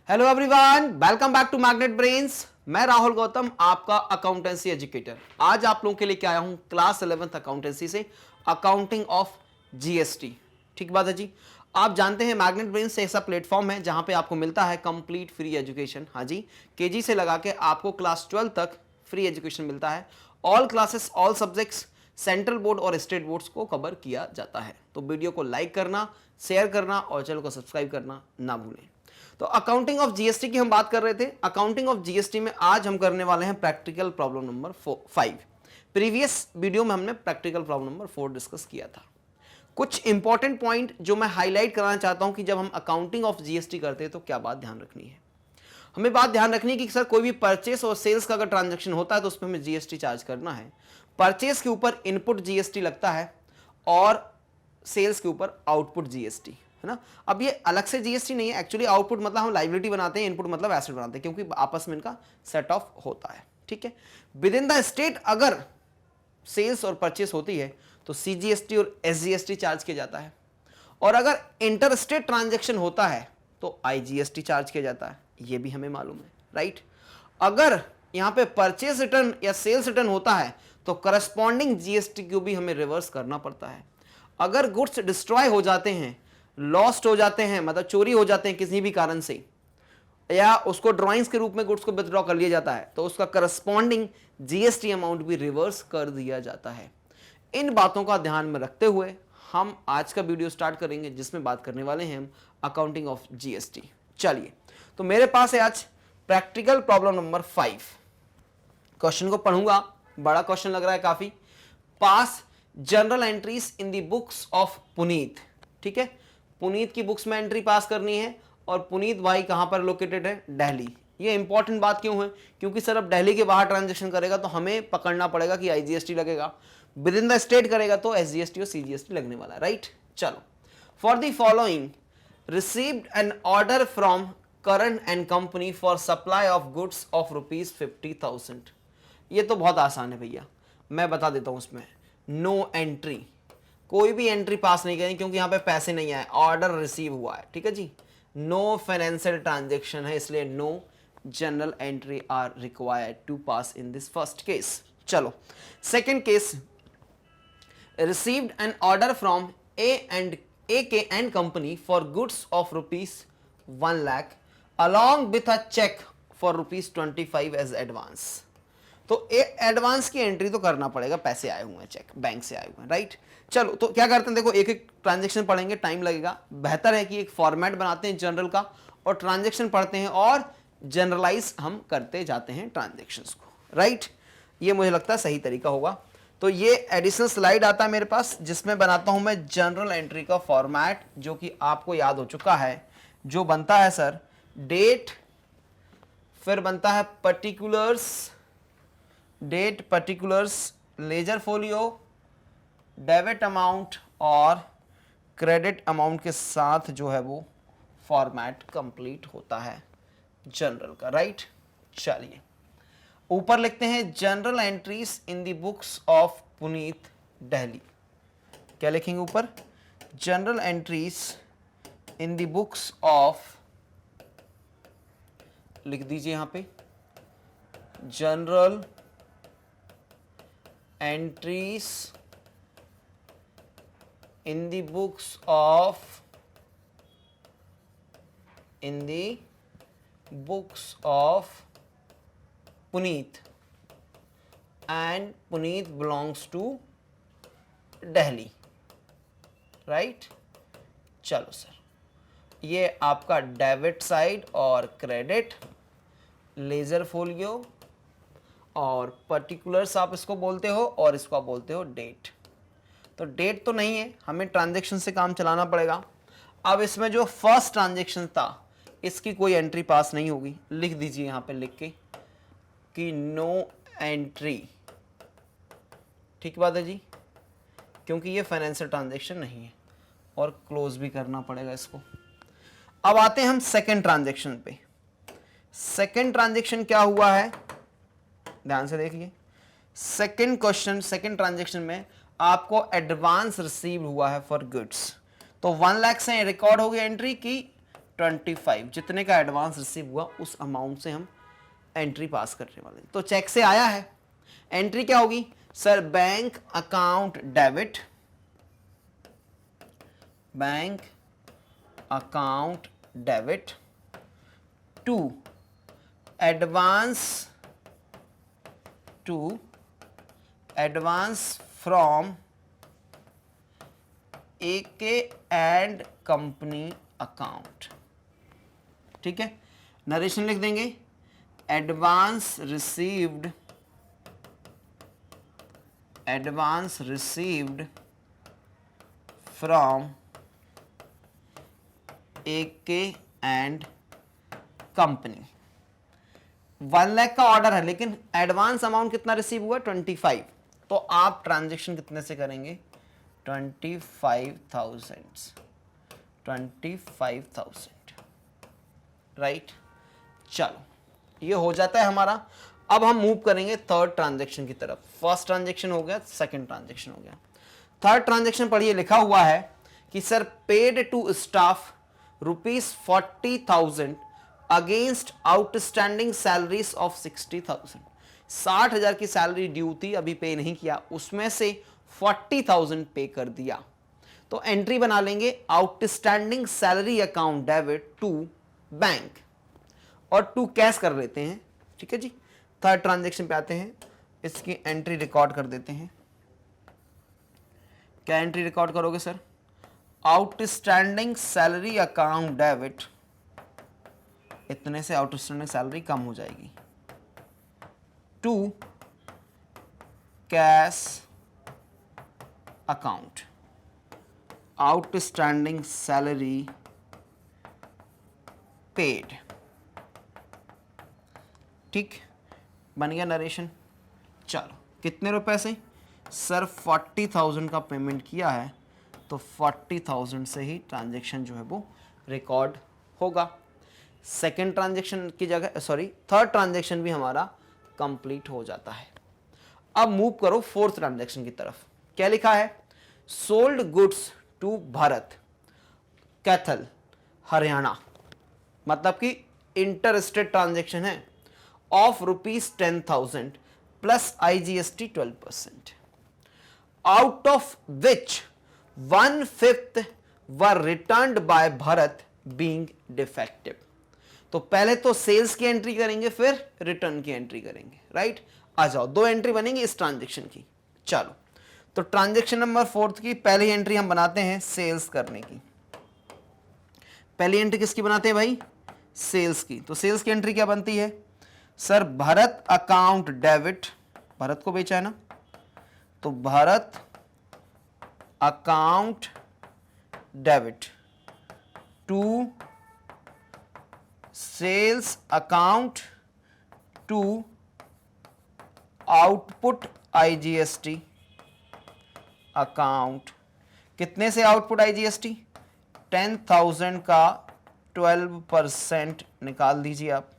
Hello everyone, welcome back to Magnet Brains. मैं राहुल गौतम, आपका accountancy educator. आज आप लोगों के लिए क्या आया हूं क्लास 11th अकाउंटेंसी से, अकाउंटिंग ऑफ जीएसटी। ठीक बात है जी। आप जानते हैं मैग्नेट ब्रेन्स ऐसा प्लेटफॉर्म है जहां पे आपको मिलता है कंप्लीट फ्री एजुकेशन। हाँ जी, केजी से लगा के आपको क्लास 12 तक फ्री एजुकेशन मिलता है। All classes, all subjects, central board और स्टेट बोर्ड्स को कवर किया जाता है। तो वीडियो को लाइक करना, शेयर करना और चैनल को सब्सक्राइब करना ना भूलें। तो अकाउंटिंग ऑफ जीएसटी की हम बात कर रहे थे। अकाउंटिंग ऑफ जीएसटी में आज हम करने वाले हैं practical problem number 5। Previous video में हमने प्रैक्टिकल प्रॉब्लम नंबर 4 डिस्कस किया था। कुछ इंपॉर्टेंट पॉइंट जो मैं हाईलाइट कराना चाहता हूं कि जब हम अकाउंटिंग ऑफ जीएसटी करते हैं तो क्या बात ध्यान रखनी है। हमें बात ध्यान रखनी है कि सर कोई भी परचेस और सेल्स का अगर ट्रांजैक्शन होता है तो उसमें हमें जीएसटी चार्ज करना है। परचेस के ऊपर इनपुट जीएसटी लगता है और सेल्स के ऊपर आउटपुट जीएसटी, है ना। अब ये अलग से जीएसटी नहीं है, एक्चुअली आउटपुट मतलब हम लायबिलिटी बनाते हैं, इनपुट मतलब एसेट बनाते हैं, क्योंकि आपस में इनका सेट ऑफ होता है। ठीक है। विद इन द स्टेट अगर सेल्स और परचेस होती है तो सीजीएसटी और एसजीएसटी चार्ज किया जाता है, और अगर इंटर स्टेट ट्रांजेक्शन होता है तो आईजीएसटी चार्ज किया जाता है। ये भी हमें मालूम है, राइट। अगर यहां पे परचेस रिटर्न या सेल्स रिटर्न होता है तो करस्पॉन्डिंग जीएसटी को भी हमें रिवर्स करना पड़ता है। अगर गुड्स डिस्ट्रॉय हो जाते हैं, लॉस्ट हो जाते हैं, मतलब चोरी हो जाते हैं किसी भी कारण से, या उसको ड्राइंग्स के रूप में गुड्स को विथड्रॉ कर लिया जाता है तो उसका करस्पॉन्डिंग जीएसटी अमाउंट भी रिवर्स कर दिया जाता है। इन बातों का ध्यान में रखते हुए हम आज का वीडियो स्टार्ट करेंगे जिसमें बात करने वाले हैं हम अकाउंटिंग ऑफ जीएसटी। चलिए, तो मेरे पास है आज प्रैक्टिकल प्रॉब्लम नंबर 5। क्वेश्चन को पढ़ूंगा, बड़ा क्वेश्चन लग रहा है काफी। Pass general entries in the books of Puneet. ठीक है, पुनीत की बुक्स में एंट्री पास करनी है, और पुनीत भाई कहां पर लोकेटेड है? दिल्ली। ये इंपॉर्टेंट बात क्यों है? क्योंकि सर अब दिल्ली के बाहर ट्रांजेक्शन करेगा तो हमें पकड़ना पड़ेगा कि आईजीएसटी लगेगा, विद इन द स्टेट करेगा तो एसजीएसटी और सीजीएसटी लगने वाला है, राइट। चलो, for the following received an order from current and company for supply of goods of ₹50,000। ये तो बहुत आसान है भैया, मैं बता देता हूं। उसमें नो एंट्री, कोई भी एंट्री पास नहीं करें क्योंकि यहां पे पैसे नहीं आए, ऑर्डर रिसीव हुआ है। ठीक है जी, नो फाइनेंशियल ट्रांजेक्शन है, इसलिए no general entry are required to pass in this first case. चलो, second case, received an order from A and company for goods of ₹1 lakh along with a cheque for ₹25 as advance. तो advance की entry तो करना पड़ेगा, पैसे आए हुए हैं, चेक बैंक से आए हुए हैं, राइट। चलो, तो क्या करते हैं, देखो एक एक ट्रांजेक्शन पढ़ेंगे, टाइम लगेगा। बेहतर है कि एक फॉर्मेट बनाते हैं जनरल का और ट्रांजेक्शन पढ़ते हैं और जनरलाइज हम करते जाते हैं ट्रांजेक्शंस को, राइट। ये मुझे लगता है सही तरीका होगा। तो ये एडिशनल स्लाइड आता है मेरे पास जिसमें बनाता हूं मैं जनरल एंट्री का फॉर्मेट, जो कि आपको याद हो चुका है। जो बनता है सर, डेट, फिर बनता है particulars, date, particulars, ledger folio, debit amount और क्रेडिट अमाउंट के साथ जो है वो फॉर्मेट कंप्लीट होता है जनरल का, राइट। चलिए, ऊपर लिखते हैं general entries in the books of Puneet Delhi. क्या लिखेंगे ऊपर? General entries in the books of, लिख दीजिए यहां पे, general entries in the books of Puneet, and Puneet belongs to Delhi, right। चलो सर, ये आपका डेबिट साइड और क्रेडिट, लेजर फोलियो और पर्टिकुलर्स आप इसको बोलते हो, और इसको आप बोलते हो डेट। तो डेट तो नहीं है, हमें ट्रांजैक्शन से काम चलाना पड़ेगा। अब इसमें जो फर्स्ट ट्रांजैक्शन था इसकी कोई एंट्री पास नहीं होगी। लिख दीजिए यहां पे लिख के कि नो एंट्री। ठीक बात है जी, क्योंकि ये फाइनेंशियल ट्रांजैक्शन नहीं है, और क्लोज भी करना पड़ेगा इसको। अब आते हैं हम सेकेंड ट्रांजैक्शन पे। सेकेंड ट्रांजैक्शन क्या हुआ है, ध्यान से देखिए। सेकंड क्वेश्चन, सेकंड ट्रांजैक्शन में आपको एडवांस रिसीव हुआ है फॉर गुड्स, तो 1 लाख से रिकॉर्ड हो गई एंट्री की 25 जितने का एडवांस रिसीव हुआ उस अमाउंट से हम एंट्री पास करने वाले हैं। तो चेक से आया है, एंट्री क्या होगी sir, bank account debit, bank account debit to advance from AK and company account. ठीक है, नरेशन लिख देंगे, advance received from AK and company. 1 lakh का ऑर्डर है लेकिन एडवांस अमाउंट कितना रिसीव हुआ 25, तो आप ट्रांजेक्शन कितने से करेंगे 25,000 राइट। चलो ये हो जाता है हमारा। अब हम मूव करेंगे थर्ड ट्रांजेक्शन की तरफ। फर्स्ट ट्रांजेक्शन हो गया, सेकंड ट्रांजेक्शन हो गया, थर्ड ट्रांजेक्शन पढ़िए। लिखा हुआ है कि sir paid to staff ₹40,000 against outstanding salaries of 60,000। 60,000 की सैलरी ड्यू थी, अभी पे नहीं किया, उसमें से 40,000 पे कर दिया। तो एंट्री बना लेंगे outstanding salary account debit to bank और टू कैश कर लेते हैं। ठीक है जी, थर्ड ट्रांजेक्शन पे आते हैं, इसकी एंट्री रिकॉर्ड कर देते हैं। क्या एंट्री रिकॉर्ड करोगे sir, outstanding salary account debit, इतने से आउटस्टैंडिंग सैलरी कम हो जाएगी, to cash account, outstanding salary paid. ठीक, बन गया नरेशन। चलो कितने रुपए से सर 40,000 का पेमेंट किया है, तो 40,000 से ही ट्रांजैक्शन जो है वो रिकॉर्ड होगा। सेकेंड ट्रांजैक्शन की जगह थर्ड ट्रांजैक्शन भी हमारा कंप्लीट हो जाता है। अब मूव करो फोर्थ ट्रांजैक्शन की तरफ। क्या लिखा है, sold goods to Bharat Kaithal Haryana, मतलब कि इंटर स्टेट ट्रांजैक्शन है, of ₹10,000 plus IGST 12%, out of which 1/5 were returned by Bharat being defective. तो पहले तो सेल्स की एंट्री करेंगे, फिर रिटर्न की एंट्री करेंगे, राइट। आ जाओ, दो एंट्री बनेंगी इस ट्रांजैक्शन की। चलो, तो ट्रांजैक्शन नंबर फोर्थ की पहली एंट्री हम बनाते हैं सेल्स करने की। पहली एंट्री किसकी बनाते हैं भाई, सेल्स की। तो सेल्स की एंट्री क्या बनती है sir, Bharat account debit, Bharat को बेचा है ना, तो Bharat account debit to sales account to output IGST account. कितने से आउटपुट IGST 10,000 का 12% निकाल दीजिए आप।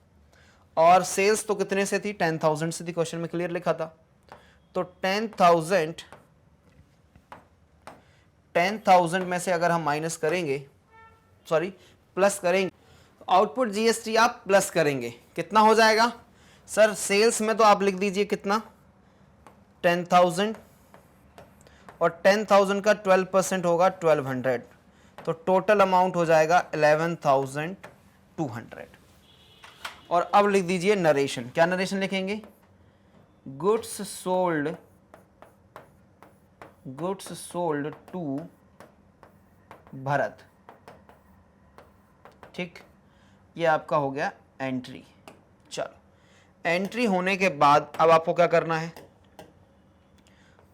और सेल्स तो कितने से थी 10,000 से थी, क्वेश्चन में क्लियर लिखा था। तो 10,000 में से अगर हम माइनस करेंगे, प्लस करेंगे, आउटपुट GST आप प्लस करेंगे, कितना हो जाएगा सर, सेल्स में तो आप लिख दीजिए कितना 10,000 और 10,000 का 12% होगा 1,200, तो टोटल अमाउंट हो जाएगा 11,200। और अब लिख दीजिए नरेशन। क्या नरेशन लिखेंगे, गुड्स सोल्ड टू भारत। ठीक, ये आपका हो गया एंट्री। चलो, एंट्री होने के बाद अब आपको क्या करना है,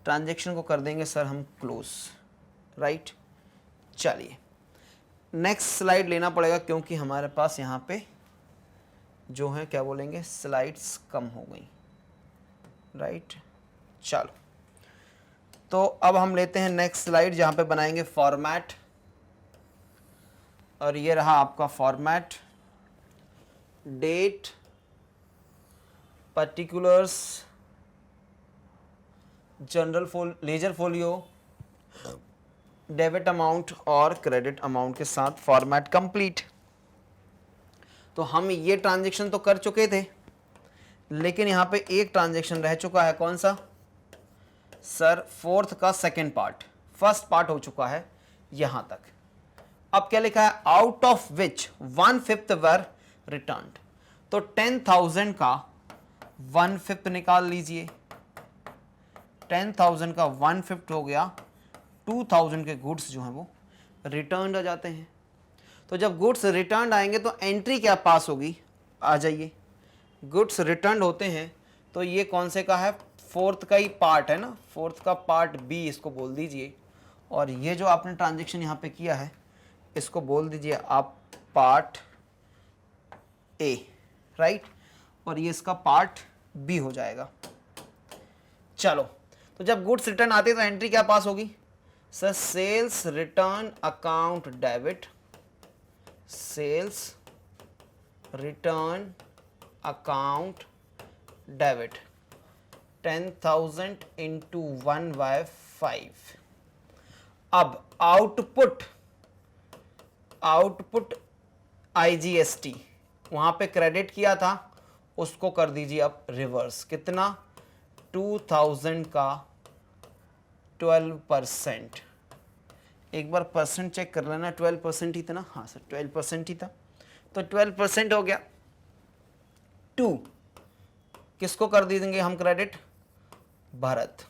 ट्रांजैक्शन को कर देंगे सर हम क्लोज, राइट। चलिए नेक्स्ट स्लाइड लेना पड़ेगा क्योंकि हमारे पास यहाँ पे जो है क्या बोलेंगे, स्लाइड्स कम हो गई, राइट। चलो, तो अब हम लेते हैं नेक्स्ट स्लाइड जहाँ पे बनाएंगे फॉर्मेट, और ये रहा आपका format, date, particulars, general ledger folio, debit amount और क्रेडिट अमाउंट के साथ फॉर्मेट कंप्लीट। तो हम ये ट्रांजेक्शन तो कर चुके थे, लेकिन यहाँ पे एक ट्रांजेक्शन रह चुका है, कौन सा सर? फोर्थ का सेकेंड पार्ट। फर्स्ट पार्ट हो चुका है यहां तक। अब क्या लिखा है? Out of which 1/5 were return. तो 10,000 का 1/5 निकाल लीजिए। 10,000 का 1/5 हो गया 2,000 के गुड्स जो हैं वो रिटर्न आ जाते हैं। तो जब गुड्स रिटर्न आएंगे तो एंट्री क्या पास होगी? आ जाइए, गुड्स रिटर्न होते हैं तो ये कौन से का है? फोर्थ का ही पार्ट है ना, फोर्थ का पार्ट बी इसको बोल दीजिए। और ये जो आपने ट्रांजेक्शन यहाँ पे किया है इसको बोल दीजिए आप पार्ट ए, राइट। और ये इसका पार्ट बी हो जाएगा। चलो, तो जब गुड्स रिटर्न आते हैं तो एंट्री क्या पास होगी sir? Sales return account debit, sales return account debit 10,000 into 1/5। अब आउटपुट IGST वहां पे क्रेडिट किया था, उसको कर दीजिए अब रिवर्स। कितना? 2,000 का 12%। एक बार परसेंट चेक कर लेना, 12% ही था ना? हाँ सर 12% ही था, तो 12% हो गया। 2 किसको कर देंगे हम credit? Bharat,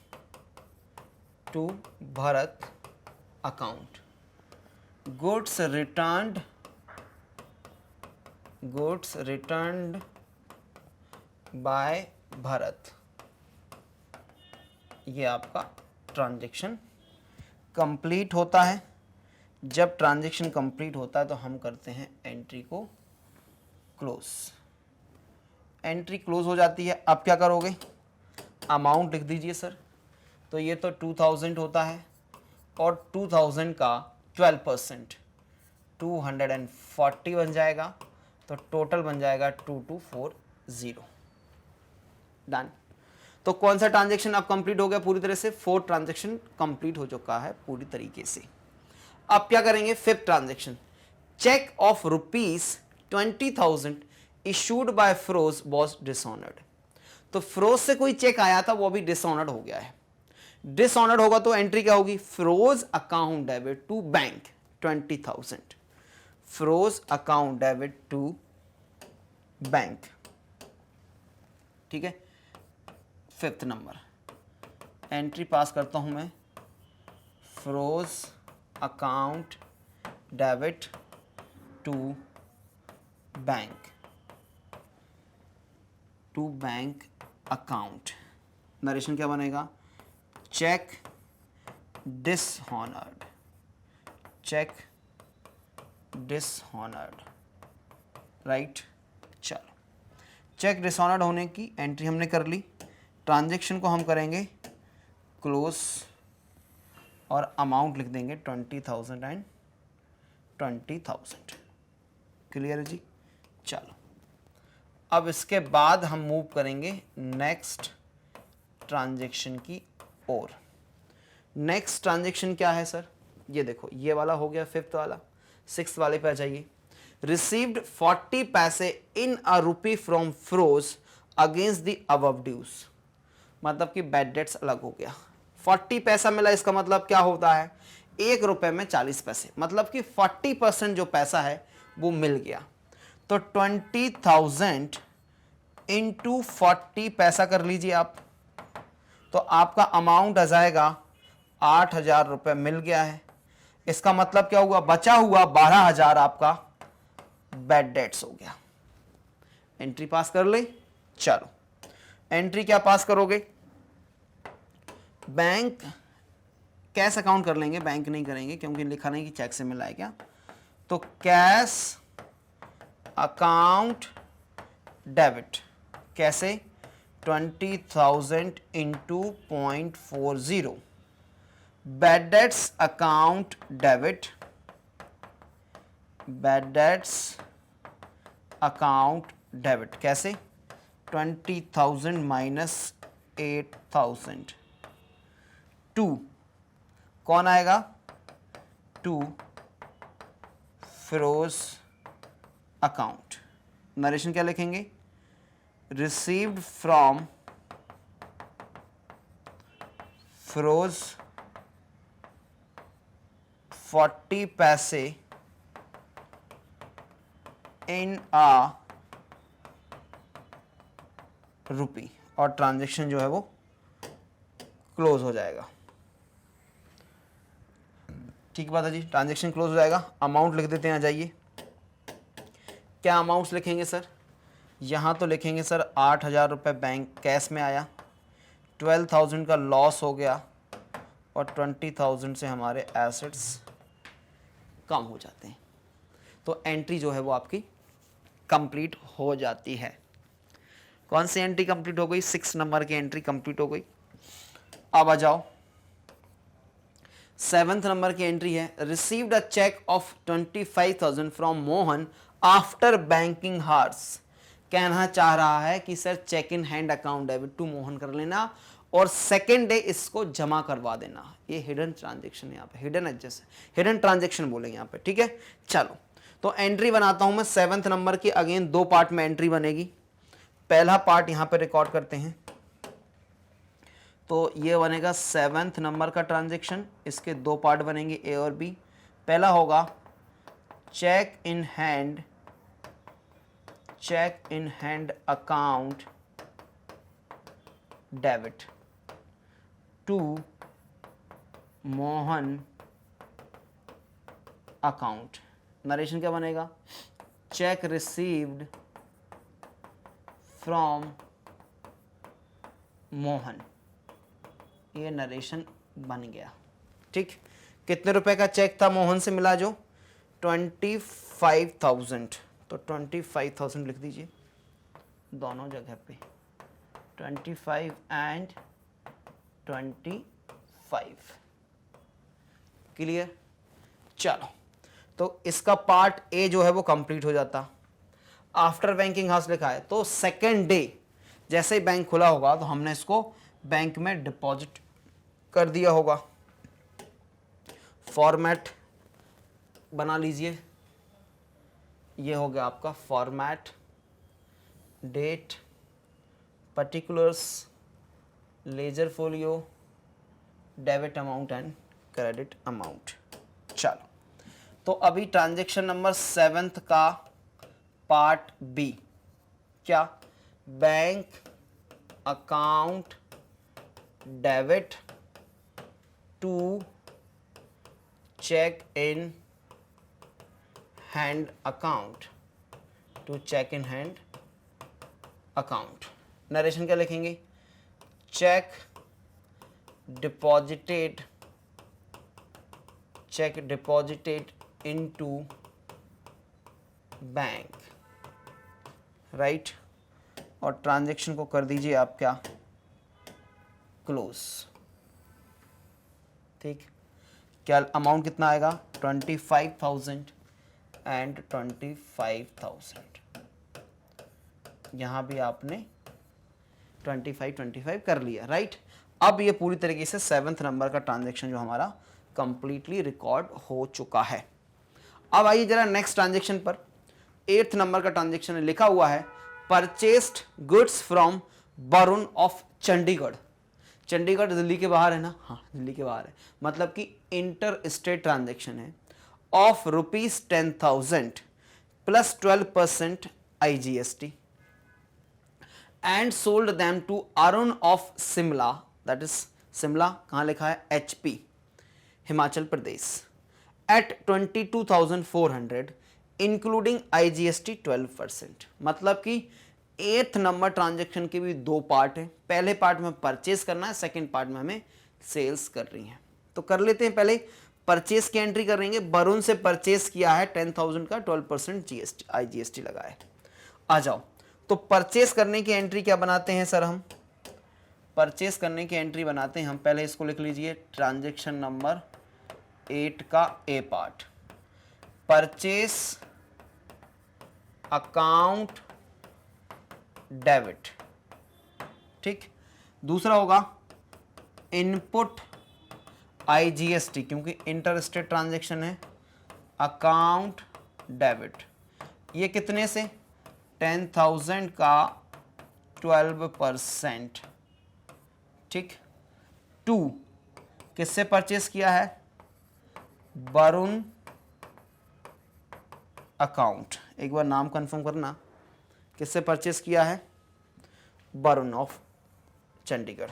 to Bharat account. Goods returned by Bharat. ये आपका ट्रांजैक्शन कंप्लीट होता है। जब ट्रांजैक्शन कंप्लीट होता है तो हम करते हैं एंट्री को क्लोज। एंट्री क्लोज हो जाती है। अब क्या करोगे? अमाउंट लिख दीजिए सर। तो ये तो 2,000 होता है और 2,000 का 12% 240 बन जाएगा, तो टोटल बन जाएगा 2240। डन। तो कौन सा ट्रांजैक्शन अब कंप्लीट हो गया पूरी तरह से? 4 ट्रांजैक्शन कंप्लीट हो चुका है पूरी तरीके से। अब क्या करेंगे? 5th transaction, cheque of ₹20,000 issued by फ्रोज वॉज डिसऑनर्ड। तो फ्रोज से कोई चेक आया था, वो भी डिसऑनर्ड हो गया है। डिसऑनर्ड होगा तो एंट्री क्या होगी? Froze account debit to bank 20,000। Froze account debit to bank, ठीक है। 5th नंबर एंट्री पास करता हूं मैं। Froze account debit to bank, to bank account. Narration क्या बनेगा? Cheque dishonoured, cheque dishonoured, right. चलो, चेक डिसऑनर्ड होने की एंट्री हमने कर ली। ट्रांजैक्शन को हम करेंगे क्लोज और अमाउंट लिख देंगे 20,000 एंड 20,000। क्लियर है जी? चलो, अब इसके बाद हम मूव करेंगे नेक्स्ट ट्रांजैक्शन की ओर। नेक्स्ट ट्रांजैक्शन क्या है सर? ये देखो, ये वाला हो गया 5th वाला। 6th वाले पे आ जाइए। रिसीव्ड 40 पैसे in a rupee from froze against the above dues. मतलब कि बैड डेट्स अलग हो गया। 40 पैसा मिला, इसका मतलब क्या होता है? 1 रुपए में 40 पैसे, मतलब कि 40% जो पैसा है वो मिल गया। तो 20,000 इंटू 40 पैसा कर लीजिए आप, तो आपका अमाउंट आ जाएगा 8,000 रुपये मिल गया है। इसका मतलब क्या हुआ? बचा हुआ 12,000 आपका बैड डेट्स हो गया। एंट्री पास कर ले। चलो, एंट्री क्या पास करोगे? बैंक कैश अकाउंट कर लेंगे, बैंक नहीं करेंगे क्योंकि लिखा नहीं कि चेक से मिला है क्या। तो कैश अकाउंट डेबिट कैसे? 20,000 into 0.40। Bad debts account debit, bad debts account debit कैसे? 20,000 माइनस 8,000। 2 कौन आएगा? 2 फिरोज अकाउंट, नरेशन क्या लिखेंगे, रिसीव्ड फ्रॉम फिरोज 40 पैसे इन आ रुपी, और ट्रांजेक्शन जो है वो क्लोज हो जाएगा। ठीक बात है जी, ट्रांजेक्शन क्लोज हो जाएगा। अमाउंट लिख देते हैं, आ जाइए। क्या अमाउंट्स लिखेंगे सर, यहाँ तो लिखेंगे सर 8,000 रुपये बैंक कैश में आया, 12,000 का लॉस हो गया, और 20,000 से हमारे एसेट्स कम हो जाते हैं। तो एंट्री जो है वो आपकी कंप्लीट हो जाती है। कौन सी एंट्री कंप्लीट हो गई, 6 नंबर की एंट्री कंप्लीट हो गई। अब आ जाओ 7th नंबर की एंट्री है, received a cheque of 25,000 from Mohan after banking hours. कहना चाह रहा है कि sir cheque in hand account debit to Mohan कर लेना और सेकेंड डे इसको जमा करवा देना। ये हिडन ट्रांजेक्शन है, यहाँ पे हिडन एडजस्ट, हिडन ट्रांजेक्शन बोलेंगे यहाँ पे, ठीक है। चलो तो एंट्री बनाता हूं मैं 7th नंबर की। अगेन 2 पार्ट में एंट्री बनेगी। पहला पार्ट यहां पे रिकॉर्ड करते हैं, तो ये बनेगा 7th नंबर का ट्रांजेक्शन। इसके 2 पार्ट बनेंगे, ए और बी। पहला होगा cheque in hand account debit to Mohan account. Narration क्या बनेगा, चेक रिसीव्ड फ्रॉम मोहन। ये नरेशन बन गया, ठीक। कितने रुपए का चेक था मोहन से मिला, जो 25,000, तो 25,000 लिख दीजिए दोनों जगह पे, 25 एंड 25। क्लियर। चलो तो इसका पार्ट ए जो है वो कंप्लीट हो जाता। आफ्टर बैंकिंग हाउस लिखा है, तो सेकेंड डे जैसे ही बैंक खुला होगा तो हमने इसको बैंक में डिपॉजिट कर दिया होगा। फॉर्मेट बना लीजिए, ये हो गया आपका format, date, particulars, ledger folio, debit amount and credit amount. चलो तो अभी ट्रांजैक्शन नंबर 7th का पार्ट बी, क्या, bank account debit to cheque in hand account, to cheque in hand account. Narration क्या लिखेंगे, cheque deposited into bank, right. और transaction को कर दीजिए आप क्या, क्लोज। ठीक, क्या अमाउंट कितना आएगा, 25,000 एंड 25,000। यहाँ भी आपने 25 कर लिया, राइट। अब ये पूरी तरीके से 7th नंबर का ट्रांजैक्शन जो हमारा कंप्लीटली रिकॉर्ड हो चुका है। अब आइए जरा नेक्स्ट ट्रांजैक्शन पर। 8th नंबर का ट्रांजैक्शन लिखा हुआ है, purchased goods from Varun of Chandigarh. Chandigarh Delhi के बाहर है ना, हाँ दिल्ली के बाहर है, मतलब कि इंटर स्टेट ट्रांजैक्शन है, of ₹10,000 plus 12% IGST and sold them to Arun of Shimla, that is Shimla कहाँ लिखा है, HP, Himachal Pradesh, at 22,400 including IGST 12%। मतलब कि 8th नंबर ट्रांजैक्शन के भी 2 पार्ट हैं। पहले पार्ट में परचेस करना है, सेकंड पार्ट में हमें सेल्स कर रही है। तो कर लेते हैं, पहले परचेस की एंट्री कर रहेंगे। वरुण से परचेस किया है 10,000 का, 12% IGST लगा है। आ जाओ, तो परचेस करने की एंट्री क्या बनाते हैं सर, हम परचेस करने की एंट्री बनाते हैं हम, पहले इसको लिख लीजिए, ट्रांजैक्शन नंबर 8 का ए पार्ट, परचेस अकाउंट डेबिट। ठीक, दूसरा होगा इनपुट IGST, क्योंकि इंटर स्टेट ट्रांजैक्शन है, अकाउंट डेबिट। ये कितने से, 10,000 का 12%, ठीक। 2 किससे परचेस किया है? वरुण अकाउंट, एक बार नाम कंफर्म करना, किससे परचेस किया है? वरुण ऑफ चंडीगढ़,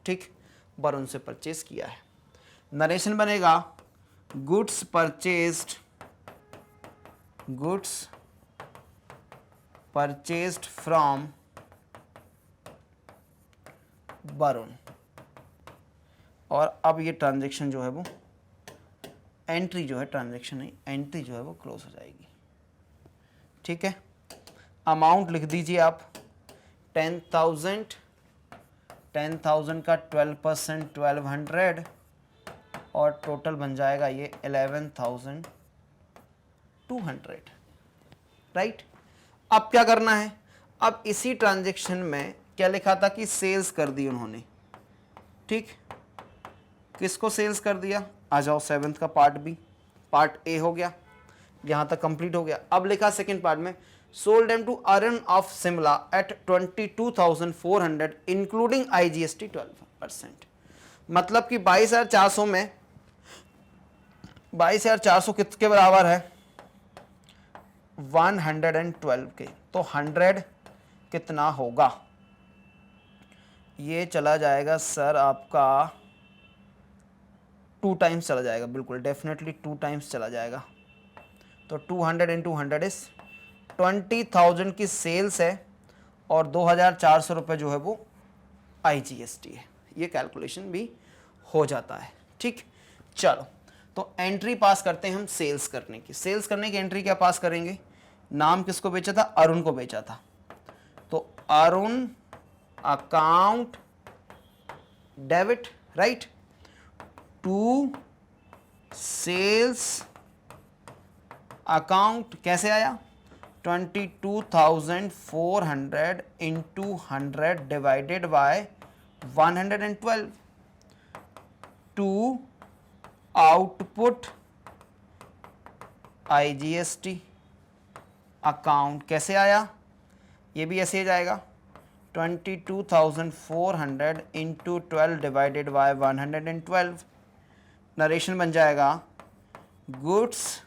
ठीक, वरुण से परचेस किया है। नरेशन बनेगा गुड्स परचेस्ड फ्रॉम वरुण, और अब ये ट्रांजैक्शन जो है वो एंट्री जो है, ट्रांजैक्शन नहीं, एंट्री जो है वो क्लोज हो जाएगी, ठीक है। अमाउंट लिख दीजिए आप 10,000 का 12% 1200 और टोटल बन जाएगा ये 11,200, राइट। अब क्या करना है? अब इसी ट्रांजैक्शन में क्या लिखा था कि सेल्स कर दी उन्होंने, ठीक। किसको सेल्स कर दिया? आ जाओ, 7th का पार्ट बी, पार्ट ए हो गया, यहां तक कंप्लीट हो गया। अब लिखा सेकंड पार्ट में sold them to Arun of Shimla at 22,400 including IGST 12%। मतलब कि 22,400 में 22,400 किसके बराबर है? 112 के। तो 100 कितना होगा? ये चला जाएगा सर आपका 2 टाइम्स चला जाएगा, बिल्कुल डेफिनेटली 2 टाइम्स चला जाएगा। तो 200 × 100 इज 20,000 की सेल्स है और 2,400 रुपये जो है वो IGST है। ये कैलकुलेशन भी हो जाता है, ठीक। चलो, तो एंट्री पास करते हैं हम सेल्स करने की। सेल्स करने की एंट्री क्या पास करेंगे? नाम किसको बेचा था? अरुण को बेचा था। तो Arun account debit, right, to sales account कैसे आया? 22,400 into 100 divided by 112 to output IGST account कैसे आया? ये भी ऐसे ही जाएगा 22,400 इंटू 12 डिवाइडेड बाय 112। नरेशन बन जाएगा गुड्स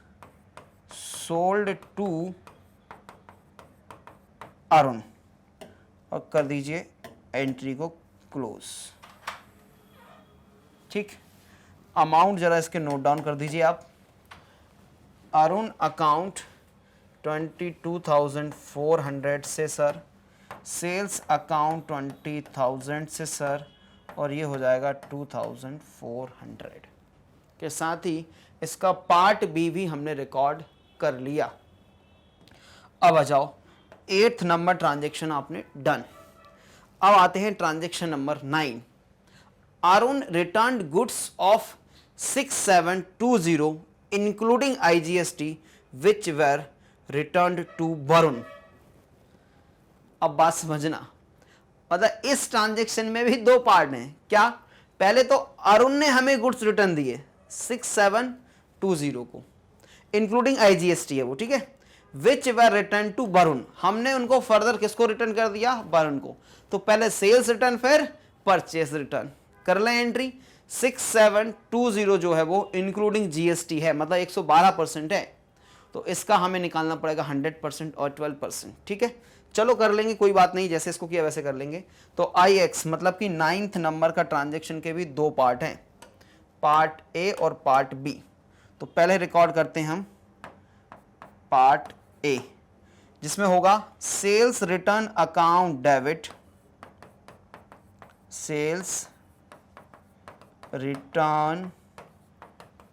सोल्ड टू अरुण, और कर दीजिए एंट्री को क्लोज, ठीक। अमाउंट जरा इसके नोट डाउन कर दीजिए आप। अरुण अकाउंट 22,400 से सर, सेल्स अकाउंट 20,000 से सर, और ये हो जाएगा 2,400 के साथ ही इसका पार्ट बी भी हमने रिकॉर्ड कर लिया। अब आ जाओ 8th नंबर ट्रांजैक्शन आपने डन। अब आते हैं transaction number 9। Arun return goods of 6720 including IGST which were return to Varun. अब बात समझना, मतलब इस ट्रांजैक्शन में भी 2 पार्ट हैं। क्या? पहले तो अरुण ने हमें गुड्स रिटर्न दिए 6720 को, इंक्लूडिंग IGST है वो, ठीक है। विच वर रिटर्न टू वरुण, हमने उनको फर्दर किसको रिटर्न कर दिया? वरुण को। तो पहले सेल्स रिटर्न फिर परचेस रिटर्न कर लें एंट्री। 6720 जो है वो इंक्लूडिंग GST है, मतलब 112% है, तो इसका हमें निकालना पड़ेगा 100% और 12%, ठीक है। चलो कर लेंगे, कोई बात नहीं, जैसे इसको किया वैसे कर लेंगे। तो IX मतलब कि 9th नंबर का ट्रांजैक्शन के भी 2 पार्ट हैं, पार्ट ए और पार्ट बी। तो पहले रिकॉर्ड करते हैं हम पार्ट ए, जिसमें होगा sales return account debit, sales return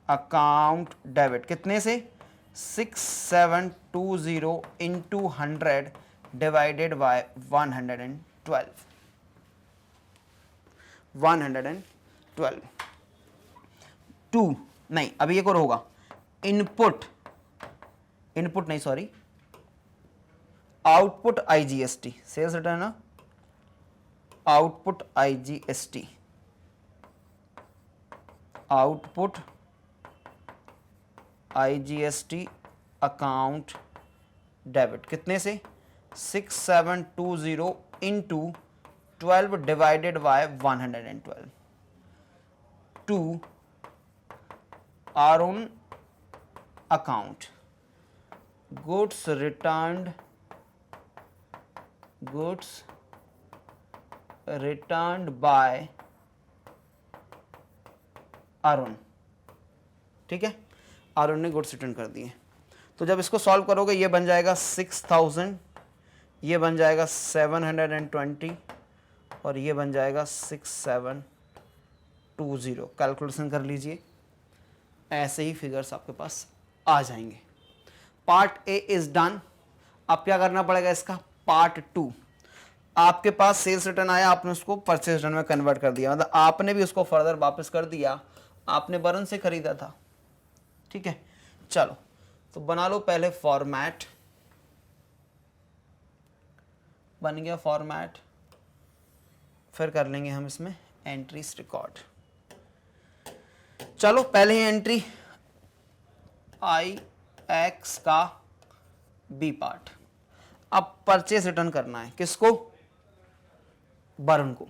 account debit कितने से? 6720 इंटू 100 डिवाइडेड बाय 112। 2 नहीं, अभी एक और होगा, इनपुट नहीं sorry, output IGST, sales return ना, output IGST, output IGST account debit कितने से? 6720 into 12 divided by 112 to Arun account. Goods returned by Arun. ठीक है, अरुण ने गुड्स रिटर्न कर दिए. तो जब इसको सॉल्व करोगे ये बन जाएगा 6000, ये बन जाएगा 720 और ये बन जाएगा 6720. कैलकुलेशन कर लीजिए, ऐसे ही फिगर्स आपके पास आ जाएंगे. Part A is done. अब क्या करना पड़ेगा इसका, पार्ट 2. आपके पास सेल्स रिटर्न आया, आपने उसको परचेज रिटर्न में कन्वर्ट कर दिया, मतलब आपने भी उसको फर्दर वापस कर दिया. आपने वरुण से खरीदा था. ठीक है, चलो तो बना लो पहले फॉर्मेट. बन गया फॉर्मेट. फिर कर लेंगे हम इसमें एंट्रीज रिकॉर्ड. चलो पहले ही एंट्री IX का बी पार्ट. अब परचेज रिटर्न करना है किसको, वरुण को.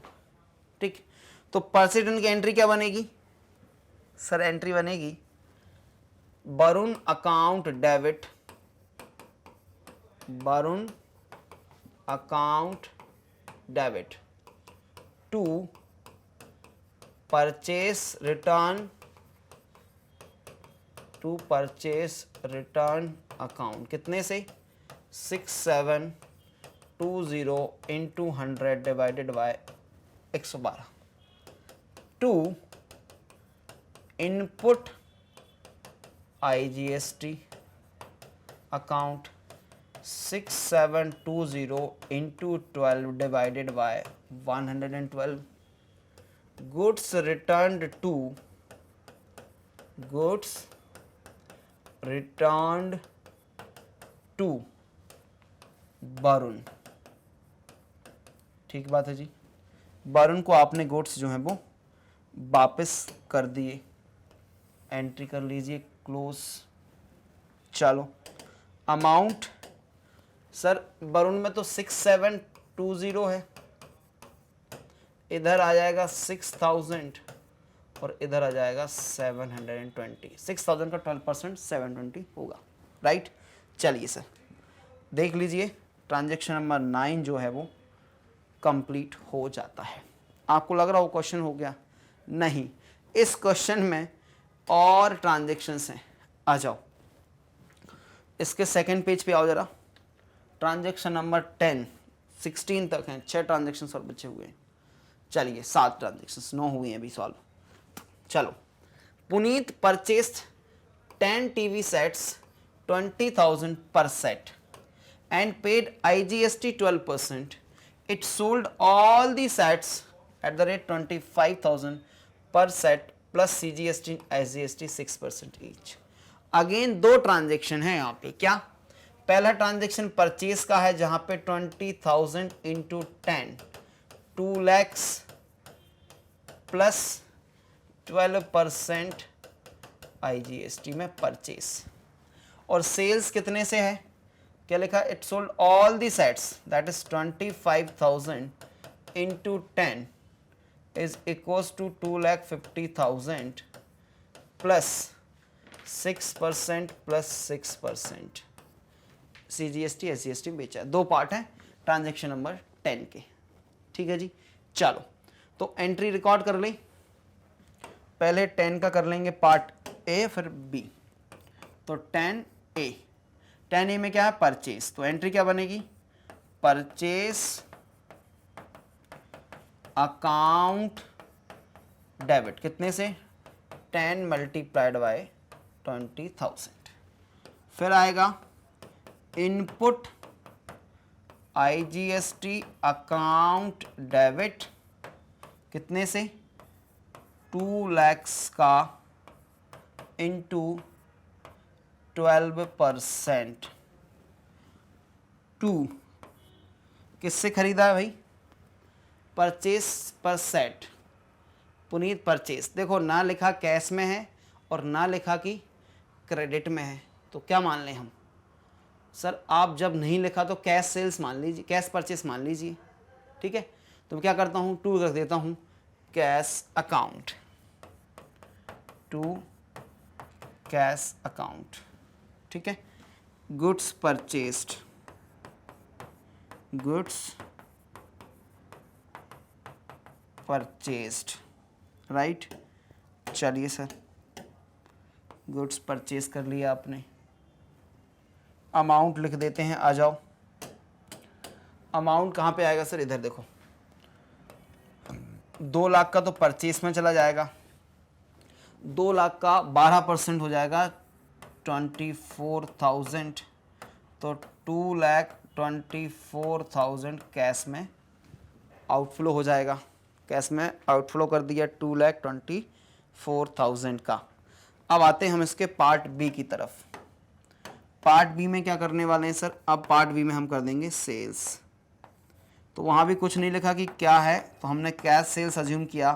ठीक, तो परचेज रिटर्न की एंट्री क्या बनेगी सर, एंट्री बनेगी Varun account debit, Varun account debit to purchase return account. कितने से, 6720 into 100 divided by 112 to input IGST account 6720 into 12 divided by 112. Goods returned to Varun. ठीक बात है जी, वरुण को आपने गुड्स जो है वो वापस कर दिए. एंट्री कर लीजिए क्लोज. चलो अमाउंट सर, वरुण में तो 6720 है, इधर आ जाएगा 6000 और इधर आ जाएगा 720. 6000 का 12% 720 होगा. राइट, चलिए सर देख लीजिए, ट्रांजैक्शन नंबर 9 जो है वो कंप्लीट हो जाता है. आपको लग रहा हो क्वेश्चन हो गया, नहीं, इस क्वेश्चन में और ट्रांजैक्शंस हैं. आ जाओ इसके सेकंड पेज पे आओ जरा. ट्रांजैक्शन नंबर 10, 16 तक हैं, 6 ट्रांजैक्शंस और बचे हुए हैं. चलिए 7 ट्रांजैक्शंस, 9 हुई हैं अभी सॉल्व. चलो, Puneet purchased 10 TV sets 20,000 per set and paid IGST 12%. It sold all the sets at the rate 25,000 per set plus CGST SGST 6% each. Again 2 transaction है यहाँ पे. क्या, पहला ट्रांजेक्शन परचेज का है जहां पे 20,000 इंटू 10 2 lakhs प्लस 12% IGST में परचेज. और सेल्स कितने से है, क्या लिखा, it sold all the sets that is 25,000 into 10 is equals to 2,50,000 plus 6% plus 6% CGST SGST बेचा है. 2 पार्ट है ट्रांजेक्शन नंबर 10 के. ठीक है जी, चलो तो एंट्री रिकॉर्ड कर लें. पहले 10 का कर लेंगे पार्ट ए फिर बी. तो 10A में क्या है, परचेज. तो एंट्री क्या बनेगी, परचेज अकाउंट डेबिट. कितने से, 10 मल्टीप्लाइड बाय 20,000. फिर आएगा इनपुट IGST अकाउंट डेबिट. कितने से, 2 lakhs का इंटू 12%. 2 किससे खरीदा है भाई, परचेस पर सेट. पुनीत परचेस, देखो ना लिखा कैश में है और ना लिखा कि क्रेडिट में है, तो क्या मान लें हम, सर आप जब नहीं लिखा तो कैश सेल्स मान लीजिए, कैश परचेस मान लीजिए, ठीक है। तो मैं क्या करता हूँ, टू रख देता हूँ cash account, to cash account, ठीक है। Goods purchased, goods purchased, right. चलिए सर, गुड्स परचेज कर लिया आपने। अमाउंट लिख देते हैं, आ जाओ। अमाउंट कहाँ पे आएगा सर, इधर देखो, 2 लाख का तो परचेस में चला जाएगा, 2 लाख का 12% हो जाएगा 24,000, तो 2,24,000 कैश में आउटफ्लो हो जाएगा। कैश में आउटफ्लो कर दिया 2,24,000 का। अब आते हैं हम इसके पार्ट बी की तरफ। पार्ट बी में क्या करने वाले हैं सर, अब पार्ट बी में हम कर देंगे सेल्स। तो वहाँ भी कुछ नहीं लिखा कि क्या है, तो हमने कैश सेल्स अज्यूम किया,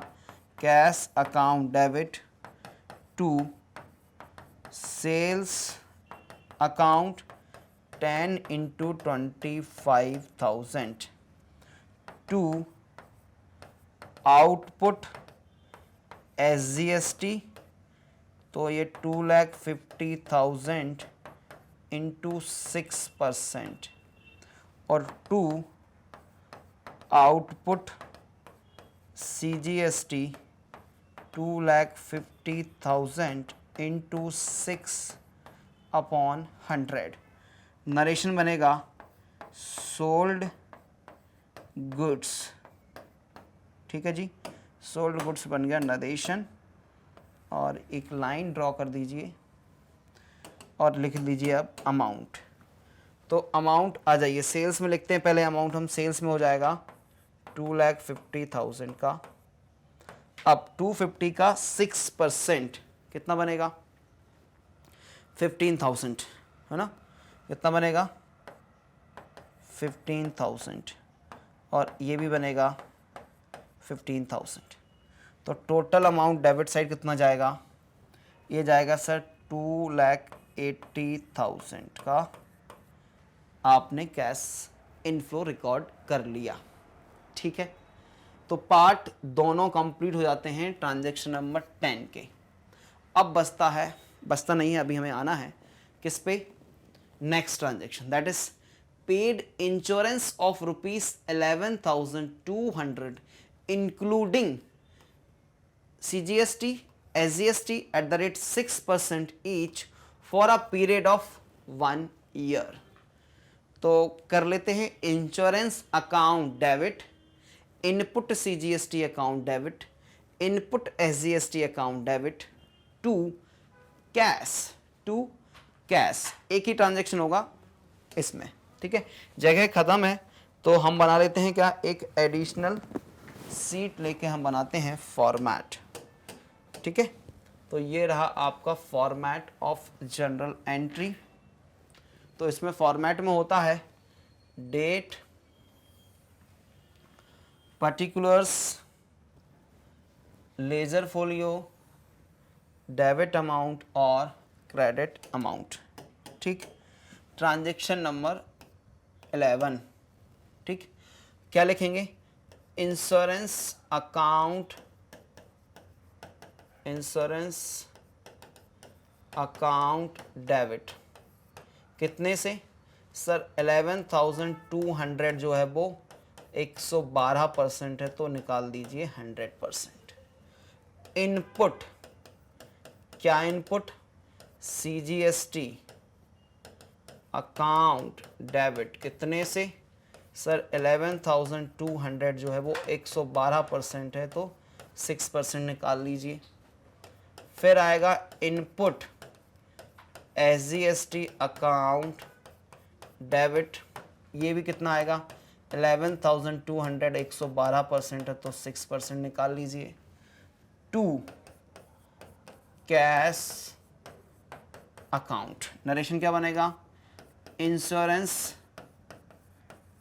cash account debit to sales account 10 into 25,000 to output SGST, तो ये 2,50,000 इंटू 6% और to output CGST 2,50,000 into 6/100। Narration बनेगा सोल्ड गुड्स, ठीक है जी, सोल्ड गुड्स बन गया नरेशन। और एक लाइन ड्रॉ कर दीजिए और लिख लीजिए अब अमाउंट। तो अमाउंट आ जाइए, सेल्स में लिखते हैं पहले अमाउंट, हम सेल्स में हो जाएगा 2,50,000 का। अब 250 का 6% कितना बनेगा, 15,000 है ना, कितना बनेगा 15,000, और ये भी बनेगा 15,000। तो टोटल अमाउंट डेबिट साइड कितना जाएगा, ये जाएगा सर 2,80,000 का आपने कैश इनफ्लो रिकॉर्ड कर लिया, ठीक है। तो पार्ट दोनों कंप्लीट हो जाते हैं ट्रांजैक्शन नंबर 10 के। अब बचता नहीं है, अभी हमें आना है किस पे, next transaction, that is paid insurance of ₹11,200 including CGST, SGST at the rate 6% each for a period of 1 year। तो कर लेते हैं insurance account debit, input CGST account debit, input SGST account debit to cash, एक ही transaction होगा इसमें, ठीक है। जगह खत्म है तो हम बना लेते हैं क्या, एक एडिशनल सीट लेके हम बनाते हैं फॉर्मेट, ठीक है। तो ये रहा आपका फॉर्मेट ऑफ जनरल एंट्री। तो इसमें फॉर्मेट में होता है date, particulars, ledger folio, debit amount और क्रेडिट अमाउंट, ठीक। ट्रांजैक्शन नंबर 11, ठीक। क्या लिखेंगे, इंश्योरेंस अकाउंट डेबिट, कितने से सर 11,200 जो है वो 112% है, तो निकाल दीजिए 100%। इनपुट, क्या इनपुट, CGST अकाउंट डेबिट, कितने से सर 11,200 जो है वो 112% है, तो 6% निकाल लीजिए। फिर आएगा इनपुट SGST अकाउंट डेबिट, ये भी कितना आएगा 11,200, 112% है, तो 6% निकाल लीजिए। टू कैश अकाउंट, नरेशन क्या बनेगा,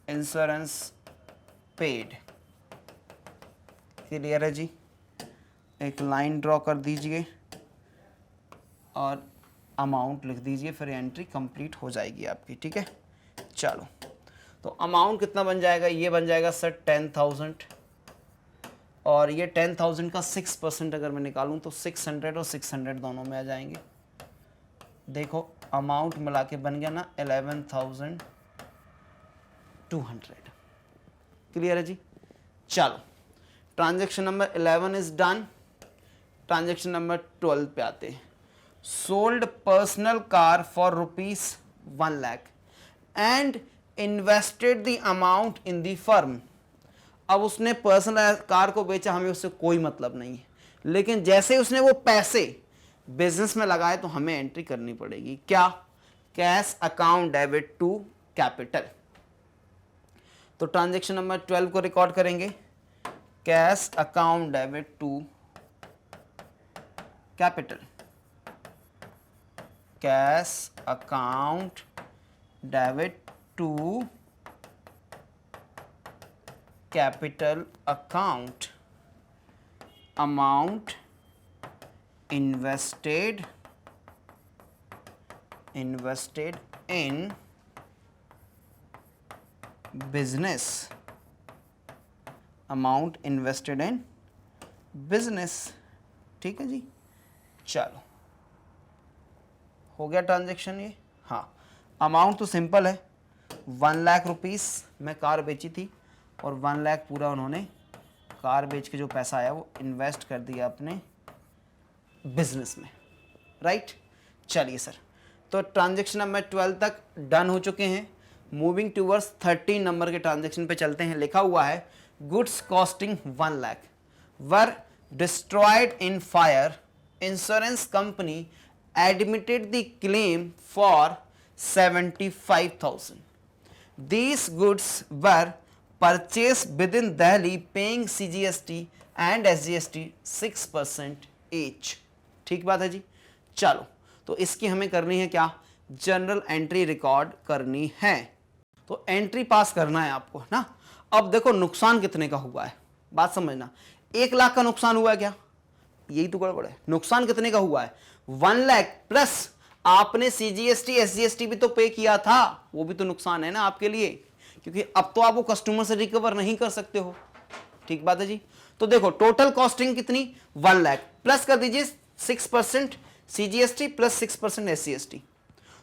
इंश्योरेंस पेड, क्लियर है जी। एक लाइन ड्रॉ कर दीजिए और अमाउंट लिख दीजिए, फिर एंट्री कंप्लीट हो जाएगी आपकी। ठीक है, चलो तो अमाउंट कितना बन जाएगा, ये बन जाएगा सर 10,000, और ये 10,000 का 6% अगर मैं निकालूं तो 600 और 600 दोनों में आ जाएंगे। देखो अमाउंट मिला के बन गया ना 11,200। क्लियर है जी। चलो transaction number 11 is done. Transaction number 12 पे आते हैं। Sold personal car for ₹1 lakh and invested the amount in the firm. अब उसने पर्सनल कार को बेचा, हमें उससे कोई मतलब नहीं है, लेकिन जैसे उसने वो पैसे बिजनेस में लगाए तो हमें एंट्री करनी पड़ेगी। क्या? Cash account debit to capital. तो ट्रांजैक्शन नंबर 12 को रिकॉर्ड करेंगे, cash account debit to capital. Cash account debit to capital account. Amount invested in business। Amount invested in business. ठीक है जी। चलो हो गया ट्रांजैक्शन ये। हाँ, अमाउंट तो सिंपल है, 1 लाख रुपीस में कार बेची थी और 1 लाख पूरा उन्होंने कार बेच के जो पैसा आया वो इन्वेस्ट कर दिया अपने बिजनेस में। राइट। चलिए सर, तो ट्रांजैक्शन नंबर 12 तक डन हो चुके हैं। मूविंग टूवर्ड्स 13 नंबर के ट्रांजैक्शन पे चलते हैं। लिखा हुआ है goods costing 1 lakh were destroyed in fire, insurance company admitted the claim for 75,000। These goods were purchased within Delhi paying CGST and SGST 6% each। ठीक बात है जी। चलो तो इसकी हमें करनी है क्या, जनरल एंट्री रिकॉर्ड करनी है। तो एंट्री पास करना है आपको ना। अब देखो नुकसान कितने का हुआ है, बात समझना। 1 लाख का नुकसान हुआ है क्या, यही तो गड़बड़ है। नुकसान कितने का हुआ है, 1 लाख प्लस आपने सीजीएसटी एसजीएसटी भी तो पे किया था, वो भी तो नुकसान है ना आपके लिए, क्योंकि अब तो आप वो कस्टमर से रिकवर नहीं कर सकते हो। ठीक बात है जी। तो देखो टोटल कॉस्टिंग कितनी, 1 लाख प्लस कर दीजिए 6% सीजीएसटी प्लस 6% एससीएसटी,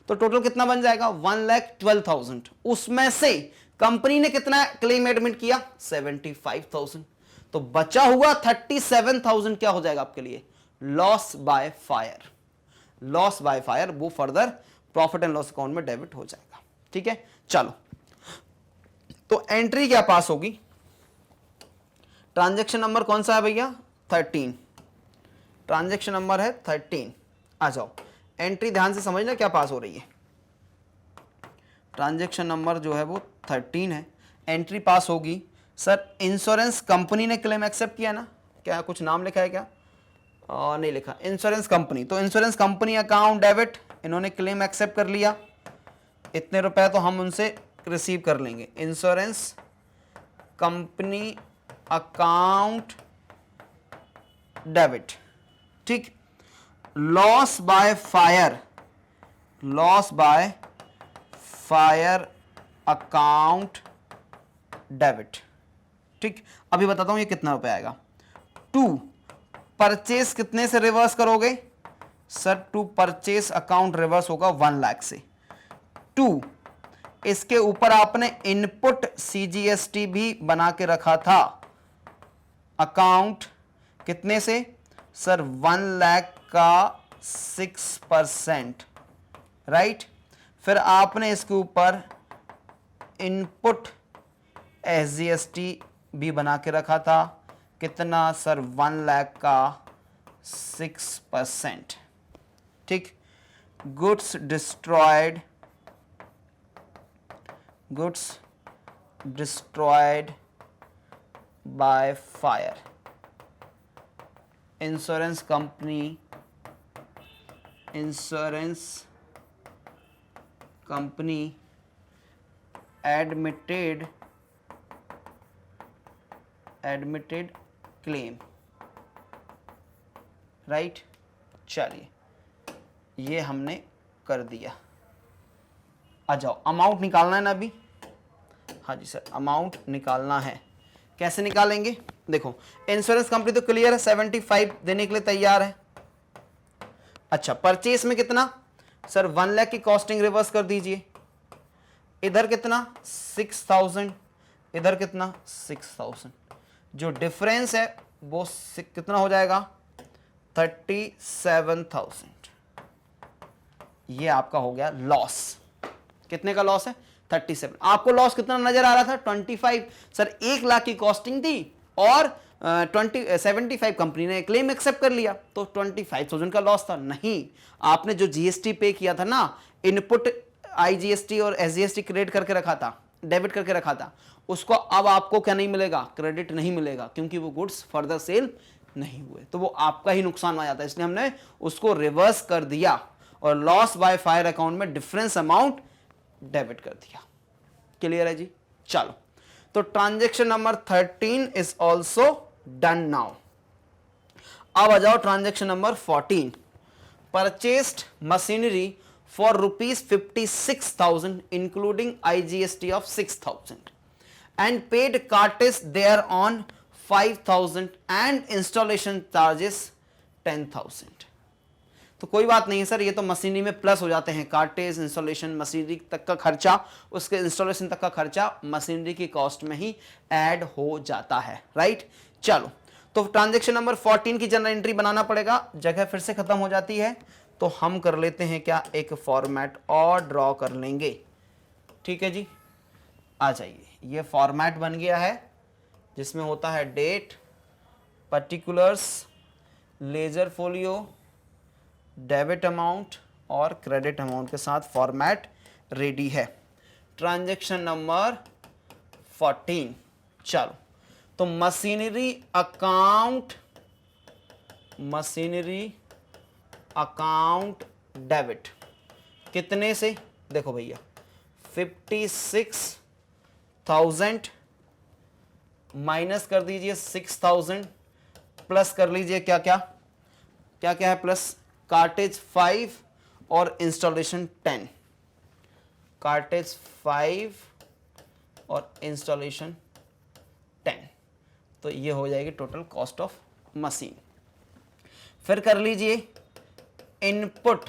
तो टोटल कितना बन जाएगा 1,12,000। उसमें से कंपनी ने कितना क्लेम एडमिट किया 75,000, तो बचा हुआ 37,000 क्या हो जाएगा आपके लिए, loss by fire. Loss by fire वो further profit and loss account में डेबिट हो जाएगा। ठीक है, चलो तो एंट्री क्या पास होगी, ट्रांजैक्शन नंबर कौन सा है भैया 13, ट्रांजैक्शन नंबर है 13। आ जाओ एंट्री ध्यान से समझना क्या पास हो रही है। ट्रांजैक्शन नंबर जो है वो 13 है, एंट्री पास होगी सर इंश्योरेंस कंपनी ने क्लेम एक्सेप्ट किया ना, क्या कुछ नाम लिखा है क्या, नहीं लिखा, इंश्योरेंस कंपनी। तो इंश्योरेंस कंपनी अकाउंट डेबिट, इन्होंने क्लेम एक्सेप्ट कर लिया, इतने रुपए तो हम उनसे रिसीव कर लेंगे। Insurance company account debit. ठीक, loss by fire, loss by fire account debit. ठीक, अभी बताता हूं ये कितना रुपए आएगा। 2 परचेस कितने से रिवर्स करोगे सर, 2 परचेस अकाउंट रिवर्स होगा 1 लाख से। 2 इसके ऊपर आपने इनपुट सीजीएसटी भी बना के रखा था अकाउंट कितने से सर 1 लाख का 6%। राइट, फिर आपने इसके ऊपर इनपुट एसजीएसटी भी बना के रखा था, कितना सर 1 लाख का 6%। ठीक, goods destroyed, goods destroyed by fire, insurance company, insurance company admitted claim. Right, चलिए ये हमने कर दिया। आ जाओ, अमाउंट निकालना है ना अभी। हाँ जी सर, अमाउंट निकालना है। कैसे निकालेंगे? देखो, इंश्योरेंस कंपनी तो क्लियर है, 75 देने के लिए तैयार है। अच्छा, परचेस में कितना? सर 1 लाख की कॉस्टिंग रिवर्स कर दीजिए। इधर कितना? 6000, इधर कितना? 6000। जो डिफरेंस है वो कितना हो जाएगा? 37,000। ये आपका हो गया लॉस। कितने का लॉस है? 37। आपको लॉस कितना नजर आ रहा था? 25। सर 1 लाख की कॉस्टिंग थी और 75 कंपनी ने क्लेम एक्सेप्ट कर लिया, तो 25,000 का लॉस था। नहीं, आपने जो जीएसटी पे किया था ना, इनपुट आईजीएसटी और एसजीएसटी क्रेडिट करके रखा था, डेबिट करके रखा था, उसको अब आपको क्या नहीं मिलेगा? क्रेडिट नहीं मिलेगा, क्योंकि वो गुड्स फर्दर सेल नहीं हुए, तो वो आपका ही नुकसान आ जाता है। इसलिए हमने उसको रिवर्स कर दिया और लॉस बाय फायर अकाउंट में डिफरेंस अमाउंट डेबिट कर दिया। क्लियर है जी? चलो, तो transaction number 13 is also done now. अब आ जाओ transaction number 14। Purchased machinery for ₹56,000 including IGST of 6,000 and paid cartage thereon 5,000 and installation charges 10,000। तो कोई बात नहीं है सर, ये तो मशीनरी में प्लस हो जाते हैं, कार्टेज, इंस्टॉलेशन, मशीनरी तक का खर्चा, उसके इंस्टॉलेशन तक का खर्चा मशीनरी की कॉस्ट में ही ऐड हो जाता है, राइट। चलो, तो ट्रांजैक्शन नंबर 14 की जनरल एंट्री बनाना पड़ेगा, जगह फिर से खत्म हो जाती है, तो हम कर लेते हैं क्या, एक फॉर्मेट और ड्रॉ कर लेंगे। ठीक है जी, आ जाइए, ये फॉर्मेट बन गया है जिसमें होता है date, particulars, ledger folio, debit amount और क्रेडिट अमाउंट के साथ फॉर्मेट रेडी है। Transaction number 14। चलो, तो मशीनरी अकाउंट डेबिट कितने से? देखो भैया, 56,000 माइनस कर दीजिए 6,000 प्लस कर लीजिए क्या क्या है प्लस, कार्टेज 5 और इंस्टॉलेशन 10। कार्टेज 5 और इंस्टॉलेशन 10, तो ये हो जाएगी टोटल कॉस्ट ऑफ मशीन। फिर कर लीजिए इनपुट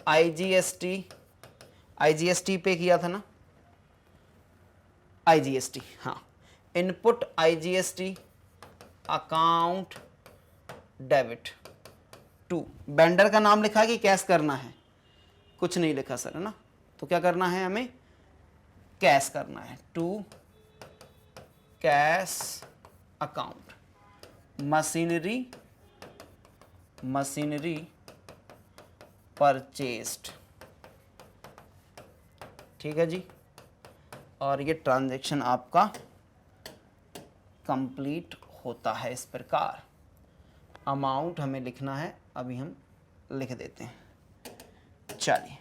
आईजीएसटी पे किया था ना, आईजीएसटी, हाँ, input IGST account debit to, vendor का नाम लिखा कि कैश करना है? कुछ नहीं लिखा सर, है ना, तो क्या करना है हमें? कैश करना है, to cash account machinery purchased. ठीक है जी, और ये ट्रांजैक्शन आपका कंप्लीट होता है इस प्रकार। अमाउंट हमें लिखना है, अभी हम लिख देते हैं। चलिए,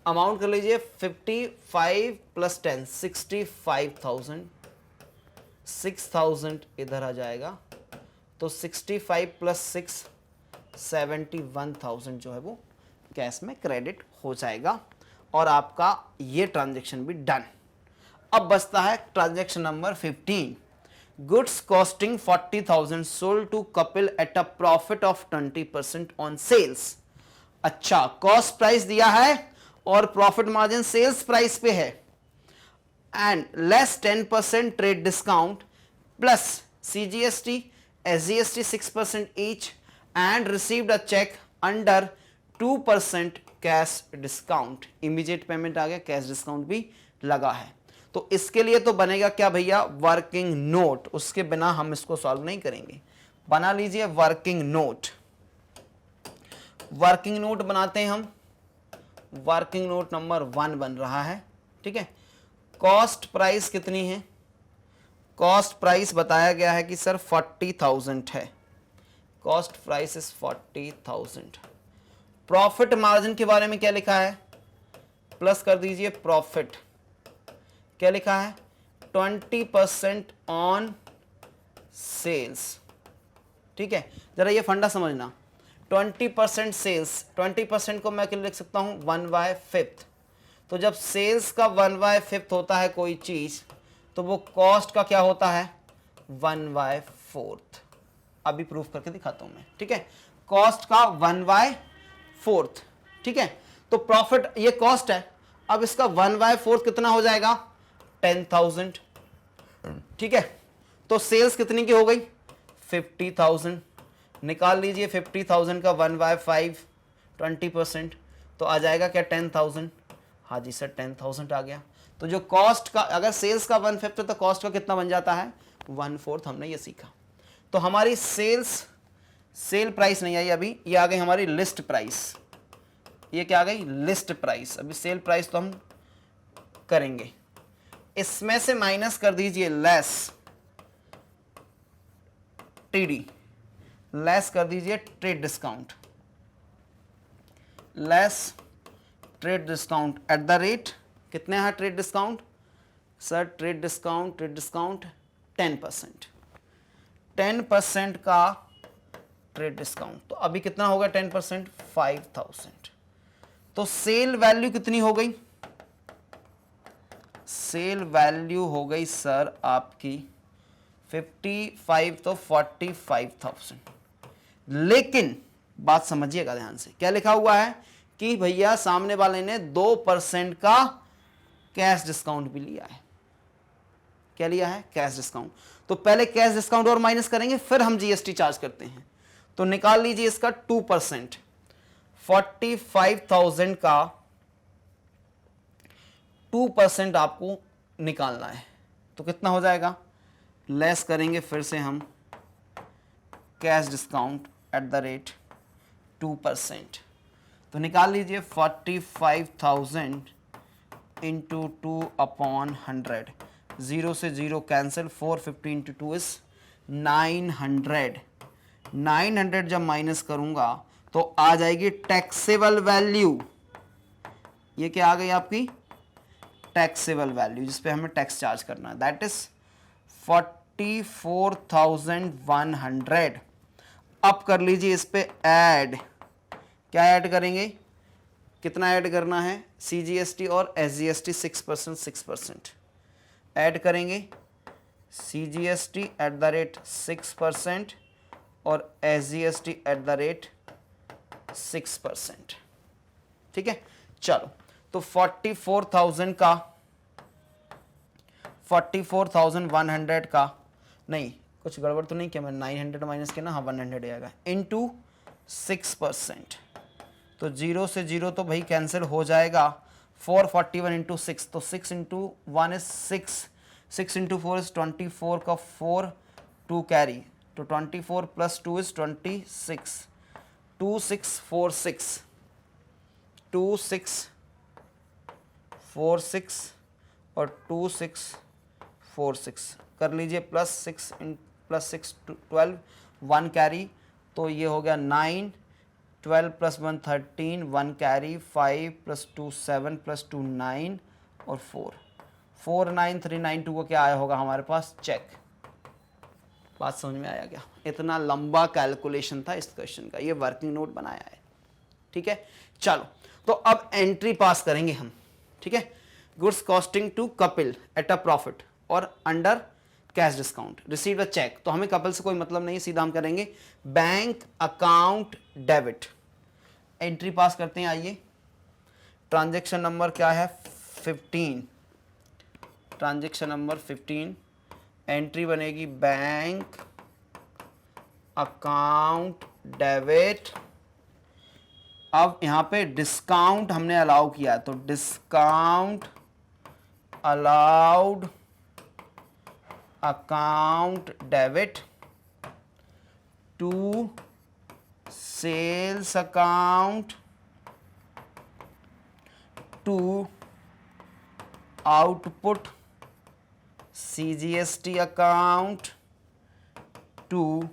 अमाउंट कर लीजिए 55 प्लस 10 65,000, 6,000 इधर आ जाएगा, तो 65 प्लस 6 71,000 जो है वो कैश में क्रेडिट हो जाएगा, और आपका ये ट्रांजैक्शन भी डन। अब बचता है transaction number 15। Goods costing 40,000 sold to Kapil at a profit of 20% on sales. अच्छा, कॉस्ट प्राइस दिया है और प्रॉफिट मार्जिन सेल्स प्राइस पे है, and less 10% trade discount plus CGST SGST 6% each, and received a cheque under 2% cash discount. Immediate payment आ गया, cash discount भी लगा है, तो इसके लिए तो बनेगा क्या भैया? Working note. उसके बिना हम इसको सॉल्व नहीं करेंगे। बना लीजिए वर्किंग नोट। वर्किंग नोट बनाते हैं हम। वर्किंग नोट नंबर 1 बन रहा है। ठीक है, कॉस्ट प्राइस कितनी है? कॉस्ट प्राइस बताया गया है कि सर 40,000 है। Cost price is 40,000। Profit margin के बारे में क्या लिखा है? प्लस कर दीजिए प्रॉफिट, क्या लिखा है? 20% ऑन सेल्स। ठीक है, जरा ये फंडा समझना, 20% सेल्स, 20% को मैं क्या लिख सकता हूँ 1/5। तो जब सेल्स का 1/5 होता है कोई चीज तो वो कॉस्ट का क्या होता है 1/4। अभी प्रूफ करके दिखाता हूं मैं, ठीक है। कॉस्ट का 1/4, ठीक है। तो प्रॉफिट ये कॉस्ट है, अब इसका 1/4 कितना हो जाएगा 10,000, ठीक है। तो सेल्स कितनी की हो गई 50,000। निकाल लीजिए 50,000 का 1/5 20%, तो आ जाएगा क्या 10,000। हाँ जी सर 10,000 आ गया। तो जो कॉस्ट का अगर सेल्स का 1/5 है तो कॉस्ट का कितना बन जाता है 1/4। हमने ये सीखा। तो हमारी सेल प्राइस नहीं आई अभी, ये आ गई हमारी लिस्ट प्राइस। ये क्या आ गई लिस्ट प्राइस। अभी सेल प्राइस तो हम करेंगे, इसमें से माइनस कर दीजिए लेस टीडी, लेस कर दीजिए trade discount, less trade discount at the rate कितने हैं trade discount sir, trade discount 10%, 10% का ट्रेड डिस्काउंट। तो अभी कितना होगा 10% 5,000। तो सेल वैल्यू कितनी हो गई, सेल वैल्यू हो गई सर आपकी 55, तो 45,000। लेकिन बात समझिएगा ध्यान से, क्या लिखा हुआ है कि भैया सामने वाले ने 2% का कैश डिस्काउंट भी लिया है। क्या लिया है कैश डिस्काउंट। तो पहले कैश डिस्काउंट और माइनस करेंगे फिर हम जीएसटी चार्ज करते हैं। तो निकाल लीजिए इसका 2%, 45,000 का 2% आपको निकालना है। तो कितना हो जाएगा, लेस करेंगे फिर से हम cash discount at the rate 2%। तो निकाल लीजिए 45,000 इंटू 2/100, 0 से 0 कैंसिल, 450 इंटू 2 इज 900। 900 जब माइनस करूंगा तो आ जाएगी टैक्सेबल वैल्यू। ये क्या आ गई आपकी टैक्सेबल वैल्यू जिसपे हमें टैक्स चार्ज करना है, दैट इज 44,100। अब कर लीजिए इस पे ऐड, क्या ऐड करेंगे, कितना ऐड करना है, सीजीएसटी और एसजीएसटी 6%, 6% ऐड करेंगे। सीजीएसटी एट द रेट 6% और एसजीएसटी एट द रेट 6%, ठीक है। चलो तो 44,100 का, नहीं कुछ गड़बड़ तो नहीं किया मैं, 900 माइनस किया ना, हाँ 100 आएगा, इंटू 6%। तो 0 से 0 तो भाई कैंसिल हो जाएगा, 441 इंटू 6, तो 6 इंटू 1 इज 6, 6 इंटू 4 इज 24 का 4, 2 कैरी, तो 24 प्लस 2 इज 26, 2646, 2646 और 2646 कर लीजिए, प्लस 6 12, 1 कैरी, तो ये हो गया 9, 12 प्लस 1 13, 1 कैरी, 5 प्लस 2 7 प्लस 2 9 और 49392 को क्या आया होगा हमारे पास, चेक। बात समझ में आया क्या, इतना लंबा कैलकुलेशन था इस क्वेश्चन का, ये वर्किंग नोट बनाया है, ठीक है। चलो तो अब एंट्री पास करेंगे हम, ठीक है। Goods costing to Kapil at a profit और under cash discount, receive a cheque. तो हमें कपिल से कोई मतलब नहीं, सीधा हम करेंगे bank account debit. Entry pass करते हैं, आइए। ट्रांजैक्शन नंबर क्या है 15, ट्रांजैक्शन नंबर 15, एंट्री बनेगी बैंक अकाउंट डेबिट। अब यहां पे डिस्काउंट हमने अलाउ किया, तो discount allowed account debit to sales account to output CGST account to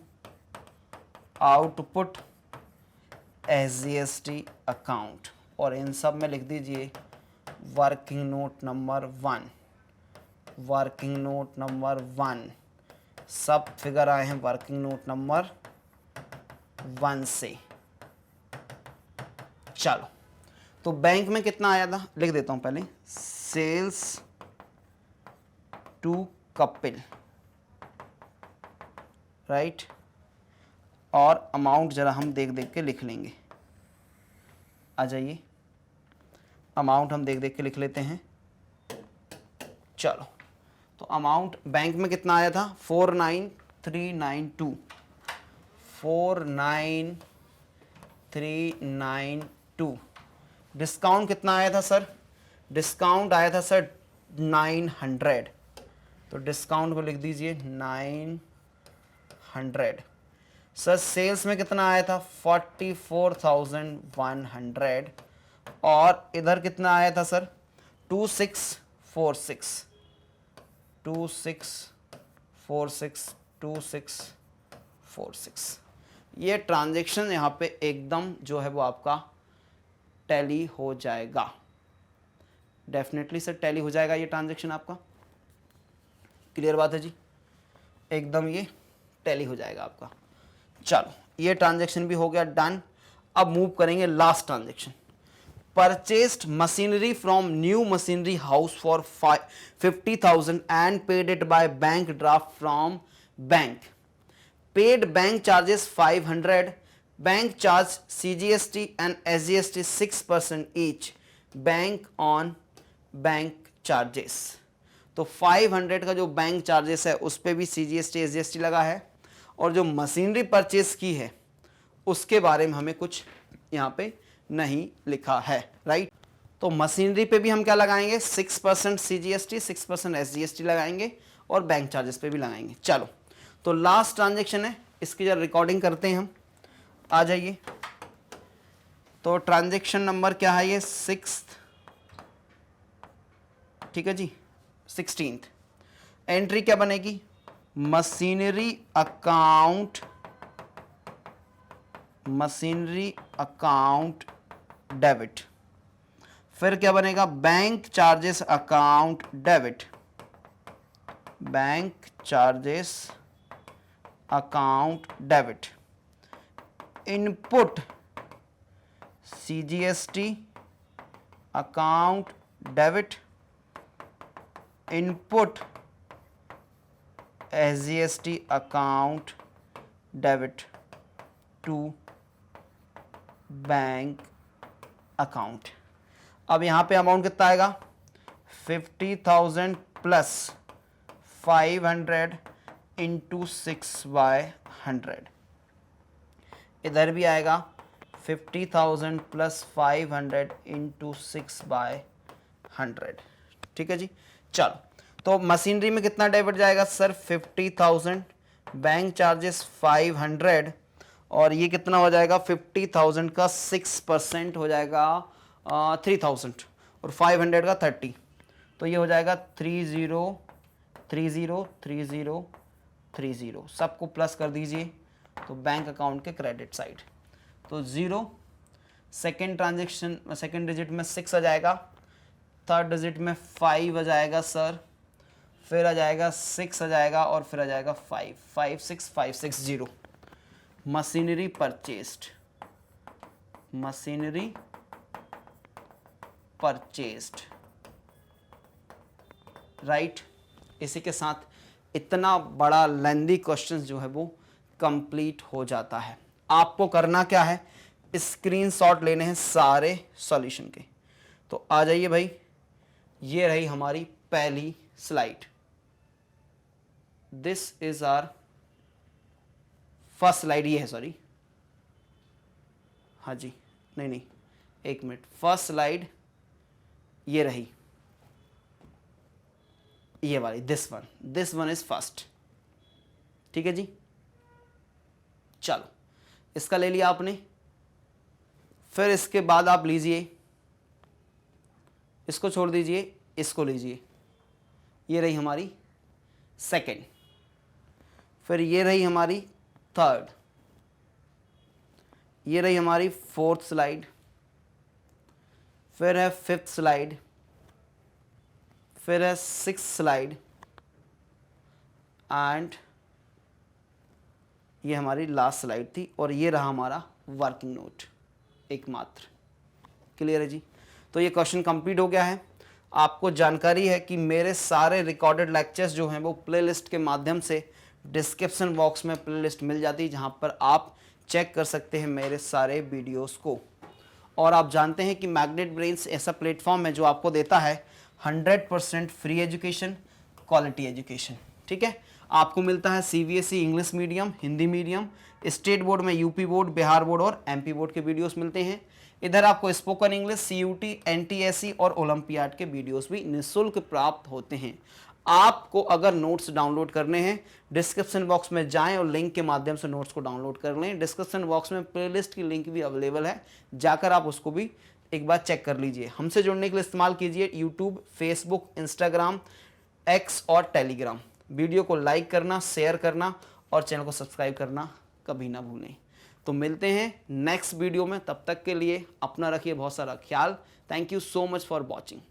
output SGST account. और इन सब में लिख दीजिए working note number 1, working note number 1। सब फिगर आए हैं वर्किंग नोट नंबर 1 से, चलो, तो बैंक में कितना आया था लिख देता हूं पहले, सेल्स टू कपिल, राइट, और अमाउंट जरा हम देख देख के लिख लेंगे। आ जाइए, अमाउंट हम देख देख के लिख लेते हैं। चलो, तो अमाउंट बैंक में कितना आया था, 49392, 49392। डिस्काउंट कितना आया था सर, डिस्काउंट आया था सर 900, तो डिस्काउंट को लिख दीजिए 900। सर सेल्स में कितना आया था, 44,100, और इधर कितना आया था सर, 2646, 2646। ये ट्रांजैक्शन यहाँ पे एकदम जो है वो आपका टैली हो जाएगा, डेफिनेटली सर टैली हो जाएगा ये ट्रांजैक्शन आपका। क्लियर बात है जी, एकदम ये टैली हो जाएगा आपका। चलो, ये ट्रांजैक्शन भी हो गया डन। अब मूव करेंगे last transaction, purchased machinery from new machinery house for 50,000 and paid it by bank draft from bank, paid bank charges 500, bank charge CGST and SGST 6% each, bank on bank charges. तो 500 का जो bank charges है उस पर भी CGST SGST लगा है, और जो मशीनरी परचेस की है उसके बारे में हमें कुछ यहाँ पे नहीं लिखा है, राइट। तो मशीनरी पे भी हम क्या लगाएंगे, 6% CGST 6% SGST लगाएंगे, और बैंक चार्जेस पे भी लगाएंगे। चलो, तो लास्ट ट्रांजेक्शन है, इसकी जरा रिकॉर्डिंग करते हैं हम। आ जाइए, तो ट्रांजेक्शन नंबर क्या है ये, 6, ठीक है जी, 16th। एंट्री क्या बनेगी, मशीनरी अकाउंट डेबिट, फिर क्या बनेगा, bank charges account debit, bank charges account debit, input CGST account debit, input SGST account debit to bank account. अब यहाँ पे अमाउंट कितना आएगा, 50,000 प्लस 500 इंटू 6/100, इधर भी आएगा 50,000 प्लस 500 इंटू 6/100, ठीक है जी। चलो, तो मशीनरी में कितना डेबिट जाएगा सर, 50,000, बैंक चार्जेस 500, और ये कितना हो जाएगा, 50,000 का 6% हो जाएगा 3,000, और 500 का 30, तो ये हो जाएगा 30,30,30,30, सबको प्लस कर दीजिए, तो बैंक अकाउंट के क्रेडिट साइड, तो 0, सेकेंड ट्रांजेक्शन सेकेंड डिजिट में 6 आ जाएगा, थर्ड डिजिट में 5 आ जाएगा सर, फिर आ जाएगा 6 आ जाएगा, और फिर आ जाएगा 5,5,6,5,6,0। Machinery purchased, right. इसी के साथ इतना बड़ा लेंदी क्वेश्चन जो है वो कंप्लीट हो जाता है। आपको करना क्या है, स्क्रीनशॉट लेने हैं सारे सॉल्यूशन के। तो आ जाइए भाई, ये रही हमारी पहली slide, this is our first slide, ये है, सॉरी, हाँ जी, नहीं, एक मिनट, फर्स्ट स्लाइड ये रही, ये वाली, दिस वन इज फर्स्ट, ठीक है जी। चलो, इसका ले लिया आपने, फिर इसके बाद आप लीजिए, इसको छोड़ दीजिए, इसको लीजिए, ये रही हमारी सेकेंड, फिर ये रही हमारी थर्ड, ये रही हमारी फोर्थ स्लाइड, फिर है फिफ्थ स्लाइड, फिर है सिक्स्थ स्लाइड, एंड ये हमारी लास्ट स्लाइड थी, और ये रहा हमारा वर्किंग नोट एकमात्र, क्लियर है जी। तो ये क्वेश्चन कंप्लीट हो गया है। आपको जानकारी है कि मेरे सारे रिकॉर्डेड लेक्चर्स जो हैं वो प्लेलिस्ट के माध्यम से डिस्क्रिप्शन बॉक्स में प्लेलिस्ट मिल जाती है, जहां पर आप चेक कर सकते हैं मेरे सारे वीडियोस को। और आप जानते हैं कि मैग्नेट ब्रेन्स ऐसा प्लेटफॉर्म है जो आपको देता है 100% फ्री एजुकेशन, क्वालिटी एजुकेशन। ठीक है, आपको मिलता है CBSE English medium, Hindi medium, state board में यूपी बोर्ड, बिहार बोर्ड और एमपी बोर्ड के वीडियोस मिलते हैं। इधर आपको स्पोकन इंग्लिश, सीयूटी, एनटीएससी और ओलंपियाड के वीडियोस भी निःशुल्क प्राप्त होते हैं। आपको अगर नोट्स डाउनलोड करने हैं, डिस्क्रिप्शन बॉक्स में जाएं और लिंक के माध्यम से नोट्स को डाउनलोड कर लें। डिस्क्रिप्शन बॉक्स में प्लेलिस्ट की लिंक भी अवेलेबल है, जाकर आप उसको भी एक बार चेक कर लीजिए। हमसे जुड़ने के लिए इस्तेमाल कीजिए यूट्यूब, फेसबुक, इंस्टाग्राम, एक्स और टेलीग्राम। वीडियो को लाइक करना, शेयर करना और चैनल को सब्सक्राइब करना कभी ना भूलें। तो मिलते हैं नेक्स्ट वीडियो में, तब तक के लिए अपना रखिए बहुत सारा ख्याल। Thank you so much for watching.